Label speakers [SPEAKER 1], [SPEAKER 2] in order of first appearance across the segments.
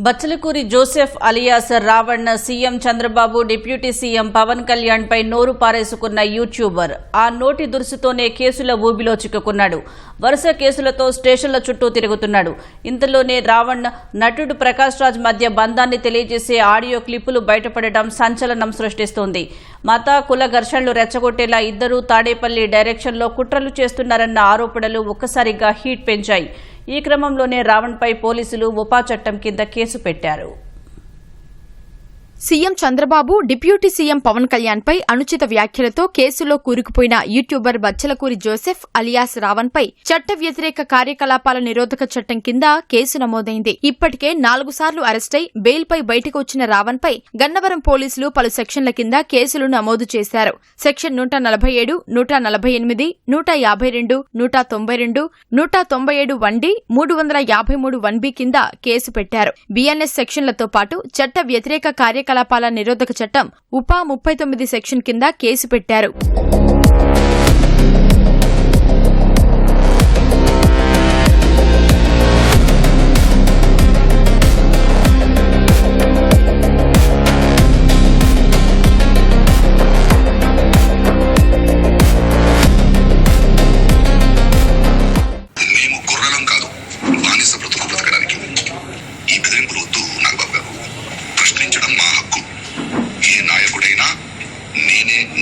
[SPEAKER 1] Bachalakuri Joseph alias Ravan CM Chandrababu deputy CM Pawan Kalyan పై నోరు పారేసుకున్న యూట్యూబర్ ఆ నోటి దురుసుతోనే కేసుల ఊబిలో చిక్కుకున్నాడు. వరుస కేసులతో స్టేషన్ల చుట్టూ తిరుగుతున్నాడు. ఇంతలోనే రావణ్ నటుడు ప్రకాష్ రాజ్ మధ్య బంధాన్ని తెలియజేసే ఆడియో క్లిప్పులు బయటపడడం సంచలనం సృష్టిస్తోంది. మత కుల ఘర్షణలు రెచ్చగొట్టేలా ఇద్దరూ తాడేపల్లి డైరెక్షన్లో కుట్రలు చేస్తున్నారన్న ఆరోపణలు ఒక్కసారిగా హీట్ పెంచాయి. ఈ క్రమంలోనే రావణ్ పై పోలీసులు ఉపా చట్టం కింద కేసు పెట్టారు.
[SPEAKER 2] CM Chandrababu deputy CM Pawan Kalyan పై అనుచిత వ్యాఖ్యలతో కేసులో కూరుకుపోయిన యూట్యూబర్ బచ్చలకూరి జోసెఫ్ అలియాస్ రావణ్ పై చట్ట వ్యతిరేక కార్యకలాపాల నిరోధక చట్టం కింద కేసు నమోదైంది. ఇప్పటికే 4 సార్లు అరెస్టై బెయిల్ పై బయటకు వచ్చిన రావణ్ పై గన్నవరం పోలీసులు పలు సెక్షన్ల కింద కేసులు నమోదు చేశారు. సెక్షన్ 147, 148, 152, 192, 197 1D, 353 1B కింద కేసు పెట్టారు. బీఎన్ఎస్ సెక్షన్లతో పాటు చట్ట వ్యతిరేక కార్యకలాపాల నిరోధక చట్టం ఉపా 39 సెక్షన్ కింద కేసు పెట్టారు.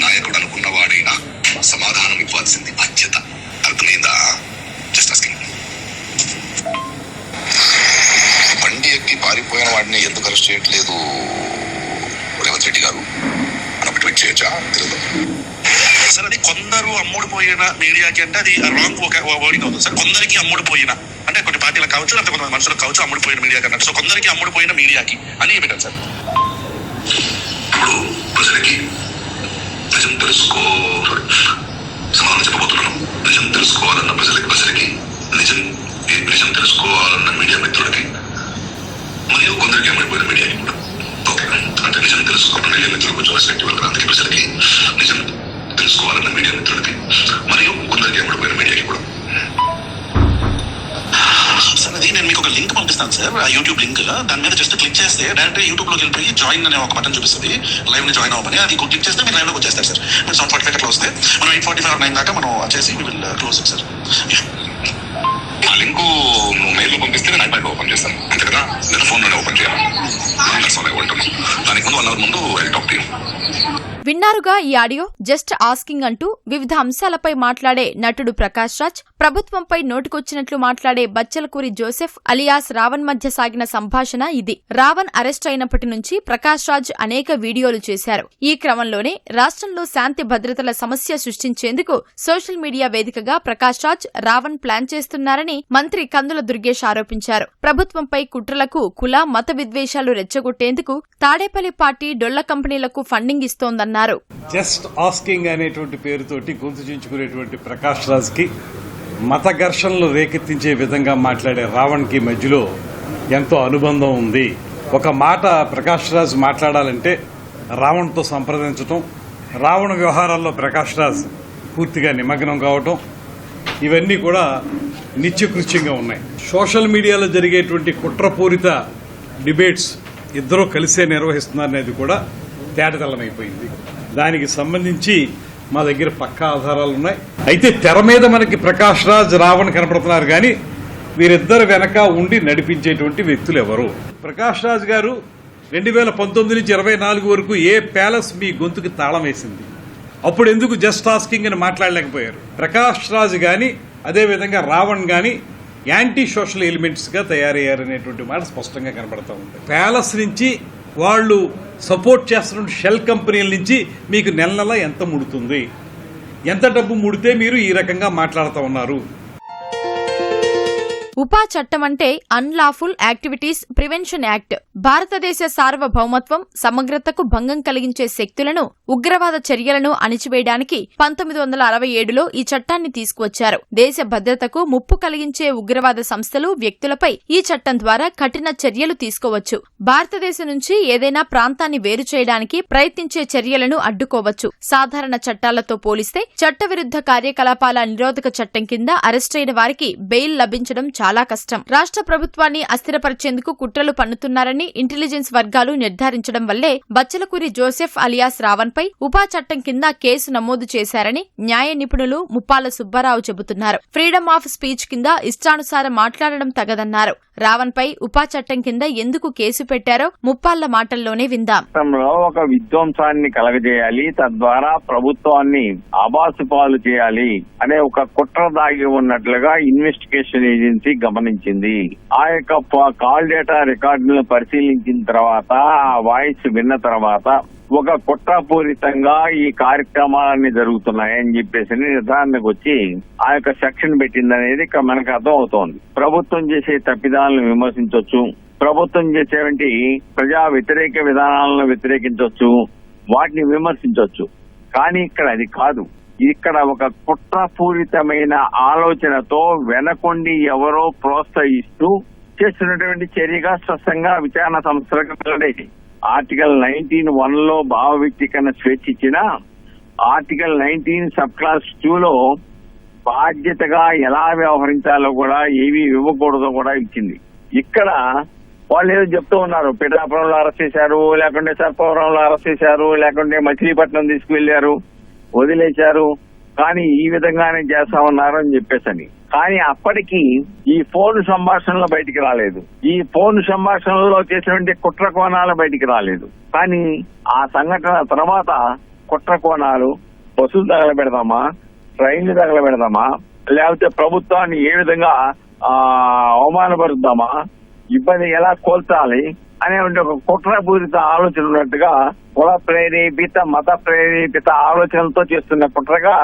[SPEAKER 3] నాయకుడు అనుకున్నవాడైనా సమాధానం ఇవ్వాల్సింది బాధ్యత. అర్థమైందా? Just asking. బండి ఎక్కి పారిపోయిన వాడిని ఎందుకు అరెస్ట్ చేయట్లేదు రేవంత్ రెడ్డి గారు అని ట్వీట్ చేయొచ్చా? తెలియదు సార్. అది కొందరు అమ్ముడుపోయిన మీడియాకి అంటే అది రాంగ్ వర్డింగ్ అవుతుంది సార్. కొందరికి అమ్ముడుపోయిన అంటే కొన్ని పార్టీలకు కావచ్చు, లేకపోతే కొంతమంది మనుషులకు కావచ్చు అమ్ముడుపోయిన మీడియాకి అన్నట్టు. సో కొందరికి అమ్ముడుపోయిన మీడియాకి అని పెట్టాలి సార్. ఇప్పుడు ప్రజలకి నిజం సమాధానం చెప్పబోతున్నాను. నిజం తెలుసుకోవాలన్న ప్రజలకి నిజం తెలుసుకోవాలన్న మీడియా మిత్రులకి మరియు కొందరికి అమ్ముడిపోయిన మీడియాకి కూడా ఓకే అంటే నిజం తెలుసుకోవాలన్న మీడియా మిత్రులకు కొంచెం రెస్పెక్టివ్. అందుకే ప్రజలకి నిజం తెలుసుకోవాలన్న మీడియా మిత్రులకి మరియు కొందరికి అమ్ముడిపోయిన మీడియాకి కూడా. సార్ అది నేను మీకు ఒక లింక్ పంపిస్తాను సార్, ఆ యూట్యూబ్ లింక్. దాని మీద జస్ట్ క్లిక్ చేస్తే డైరెక్ట్ యూట్యూబ్ లోకి వెళ్ళిపోయి జాయిన్ అనే ఒక బటన్ చూపిస్తుంది. లైవ్ ని జాయిన్ అవ్వమని అది క్లిక్ చేస్తే మీరు లైవ్ లోకి వచ్చేస్తారు సార్. మీరు 7:45 అట్లా వస్తే మనం 8:45 9 దాకా మనం వచ్చేసి we will close it sir. ఆ లింక్ నువ్వు మెయిల్ లో పంపిస్తే నేను ఐప్యాడ్ లో ఓపెన్ చేస్తాను అంతే కదా. నేను ఫోన్ లోనే ఓపెన్ చేయాలి. దానికి ముందు 1 hour ముందు ఐ టాక్ టు యు.
[SPEAKER 2] విన్నారుగా ఈ ఆడియో. జస్ట్ ఆస్కింగ్ అంటూ వివిధ అంశాలపై మాట్లాడే నటుడు ప్రకాష్ రాజ్, ప్రభుత్వంపై నోటికొచ్చినట్లు మాట్లాడే బచ్చలకూరి జోసెఫ్ అలియాస్ రావణ్ మధ్య సాగిన సంభాషణ ఇది. రావణ్ అరెస్ట్ అయినప్పటి నుంచి ప్రకాష్ రాజ్ అనేక వీడియోలు చేశారు. ఈ క్రమంలోనే రాష్ట్రంలో శాంతి భద్రతల సమస్య సృష్టించేందుకు సోషల్ మీడియా వేదికగా ప్రకాష్ రాజ్, రావణ్ ప్లాన్ చేస్తున్నారని మంత్రి కందుల దుర్గేష్ ఆరోపించారు. ప్రభుత్వంపై కుట్రలకు కుల మత విద్వేషాలు రెచ్చగొట్టేందుకు తాడేపల్లి పార్టీ డొల్ల కంపెనీలకు ఫండింగ్ ఇస్తోందన్నారు.
[SPEAKER 4] జస్ట్ ఆస్కింగ్ అనేటువంటి పేరుతోటి గొంతు చించుకునేటువంటి ప్రకాష్ రాజ్ కి మత ఘర్షణలు రేకెత్తించే విధంగా మాట్లాడే రావణ్ కి మధ్యలో ఎంతో అనుబంధం ఉంది. ఒక మాట ప్రకాష్ రాజ్ మాట్లాడాలంటే రావణ్తో సంప్రదించటం, రావణ వ్యవహారాల్లో ప్రకాష్ రాజ్ పూర్తిగా నిమగ్నం కావటం, ఇవన్నీ కూడా నిత్యకృత్యంగా ఉన్నాయి. సోషల్ మీడియాలో జరిగేటువంటి కుట్రపూరిత డిబేట్స్ ఇద్దరూ కలిసే నిర్వహిస్తున్నారనేది కూడా తేటతెల్లమైపోయింది. దానికి సంబంధించి మా దగ్గర పక్కా ఆధారాలు ఉన్నాయి. అయితే తెర మీద మనకి ప్రకాష్ రాజ్, రావణ్ కనపడుతున్నారు కానీ వీరిద్దరు వెనక ఉండి నడిపించేటువంటి వ్యక్తులు ఎవరు? ప్రకాష్ రాజ్ గారు 2019 నుంచి 24 వరకు ఏ ప్యాలెస్ మీ గొంతుకి తాళం వేసింది? అప్పుడు ఎందుకు జస్ట్ ఆస్కింగ్ అని మాట్లాడలేకపోయారు? ప్రకాష్ రాజ్ గాని అదేవిధంగా రావణ్ గాని యాంటీ సోషల్ ఎలిమెంట్స్ గా తయారయ్యారనేటువంటి మాట స్పష్టంగా కనబడతా ఉంది. ప్యాలెస్ నుంచి వాళ్ళు సపోర్ట్ చేస్తున్న షెల్ కంపెనీల నుంచి మీకు నెల ఎంత ముడుతుంది? ఎంత డబ్బు ముడితే మీరు ఈ రకంగా మాట్లాడుతూ ఉన్నారు?
[SPEAKER 2] ఉపా చట్టం అంటే అన్లాఫుల్ యాక్టివిటీస్ ప్రివెన్షన్ యాక్ట్. భారతదేశ సార్వభౌమత్వం, సమగ్రతకు భంగం కలిగించే శక్తులను, ఉగ్రవాద చర్యలను అణిచివేయడానికి 1967లో ఈ చట్టాన్ని తీసుకువచ్చారు. దేశ భద్రతకు ముప్పు కలిగించే ఉగ్రవాద సంస్థలు, వ్యక్తులపై ఈ చట్టం ద్వారా కఠిన చర్యలు తీసుకోవచ్చు. భారతదేశం నుంచి ఏదైనా ప్రాంతాన్ని వేరు చేయడానికి ప్రయత్నించే చర్యలను అడ్డుకోవచ్చు. సాధారణ చట్టాలతో పోలిస్తే చట్టవిరుద్ధ కార్యకలాపాల నిరోధక చట్టం కింద అరెస్టైన వారికి బెయిల్ లభించడం చాలా కష్టం. రాష్ట్ర ప్రభుత్వాన్ని అస్థిరపరిచేందుకు కుట్రలు పన్నుతున్నారని ఇంటెలిజెన్స్ వర్గాలు నిర్ధారించడం వల్లే బచ్చలకూరి జోసెఫ్ అలియాస్ రావణ్ పై ఉపా చట్టం కింద కేసు నమోదు చేశారని న్యాయ నిపుణులు ముప్పాల సుబ్బారావు చెబుతున్నారు. ఫ్రీడమ్ ఆఫ్ స్పీచ్ కింద ఇష్టానుసారం మాట్లాడడం తగదన్నారు. రావణ్ పై ఉపా చట్టం కింద ఎందుకు కేసు పెట్టారో ముప్పాళ్ల మాటల్లోనే విందాం.
[SPEAKER 5] ఒక విధ్వంసాన్ని కలగజేయాలి, తద్వారా ప్రభుత్వాన్ని ఆబాసుపాలు చేయాలి అనే ఒక కుట్ర దాగి ఉన్నట్లుగా ఇన్వెస్టిగేషన్ ఏజెన్సీ గమనించింది. ఆ యొక్క కాల్ డేటా రికార్డులను పరిశీలించిన తర్వాత, ఆ వాయిస్ విన్న తర్వాత ఒక కుట్రపూరితంగా ఈ కార్యక్రమాలన్నీ జరుగుతున్నాయని చెప్పేసి నిర్ధారణకు వచ్చి ఆ యొక్క సెక్షన్ పెట్టిందనేది మనకు అర్థం అవుతోంది. ప్రభుత్వం చేసే తప్పిదాలను విమర్శించవచ్చు, ప్రభుత్వం చేసేటువంటి ప్రజా వ్యతిరేక విధానాలను వ్యతిరేకించవచ్చు, వాటిని విమర్శించవచ్చు. కానీ ఇక్కడ అది కాదు. ఇక్కడ ఒక కుట్రపూరితమైన ఆలోచనతో వెనకొండి ఎవరో ప్రోత్సహిస్తూ చేస్తున్నటువంటి చర్యగా స్పష్టంగా విచారణ సంస్థలకు వెల్లడైంది. ఆర్టికల్ 19(1) భావ వ్యక్తీకరణ స్వేచ్ఛ ఇచ్చిన ఆర్టికల్ 19 సబ్ క్లాస్ 2లో బాధ్యతగా ఎలా వ్యవహరించాలో కూడా ఏమీ ఇవ్వకూడదో కూడా ఇచ్చింది. ఇక్కడ వాళ్ళు ఏదో చెప్తూ ఉన్నారు, పిఠాపురంలో అరెస్ట్ చేశారు, లేకుంటే సర్పవరంలో అరెస్ట్ చేశారు, లేకుంటే మచిలీపట్నం తీసుకువెళ్లారు, వదిలేశారు, కానీ ఈ విధంగానే చేస్తా ఉన్నారు అని చెప్పేసని. కానీ అప్పటికి ఈ ఫోన్ సంభాషణలు బయటికి రాలేదు. ఈ ఫోన్ సంభాషణలో చేసినటువంటి కుట్ర కోణాలు బయటికి రాలేదు. కానీ ఆ సంఘటన తర్వాత కుట్ర కోణాలు, బస్సులు తగలబెడదామా, ట్రైన్లు తగలబెడదామా, లేకపోతే ప్రభుత్వాన్ని ఏ విధంగా అవమానపరుద్దామా, ఇబ్బంది ఎలా కోల్చాలి అనే ఒక కుట్రపూరిత ఆలోచన ఉన్నట్టుగా కుల ప్రేరేపిత మత ప్రేరేపిత ఆలోచనలతో చేస్తున్న కుట్రగా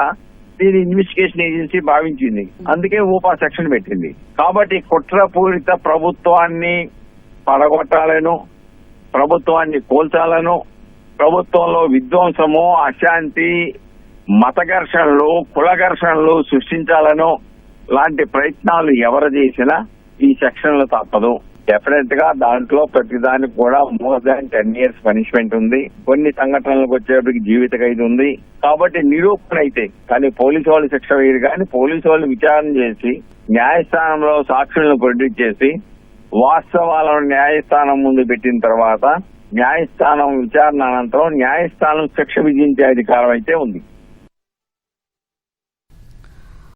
[SPEAKER 5] దీని ఇన్వెస్టిగేషన్ ఏజెన్సీ భావించింది. అందుకే ఊపా సెక్షన్ పెట్టింది. కాబట్టి కుట్రపూరిత ప్రభుత్వాన్ని పడగొట్టాలను, ప్రభుత్వాన్ని కోల్చాలను, ప్రభుత్వంలో విధ్వంసము, అశాంతి, మత ఘర్షణలు, కుల ఘర్షణలు సృష్టించాలను లాంటి ప్రయత్నాలు ఎవరు చేసినా ఈ సెక్షన్లు తప్పదు. డెఫినెట్ గా దాంట్లో ప్రతిదానికి కూడా మోర్ దాన్ 10 years పనిష్మెంట్ ఉంది. కొన్ని సంఘటనలకు వచ్చేప్పటికి జీవిత ఖైదు ఉంది. కాబట్టి నిరూపణ అయితే, కానీ పోలీసు వాళ్ళు శిక్ష వేయరు. కానీ పోలీసు వాళ్ళు విచారణ చేసి న్యాయస్థానంలో సాక్షులను ప్రొడ్యూస్ చేసి వాస్తవాలను న్యాయస్థానం ముందు పెట్టిన తర్వాత న్యాయస్థానం విచారణ అనంతరం న్యాయస్థానం శిక్ష విధించే అధికారం అయితే ఉంది.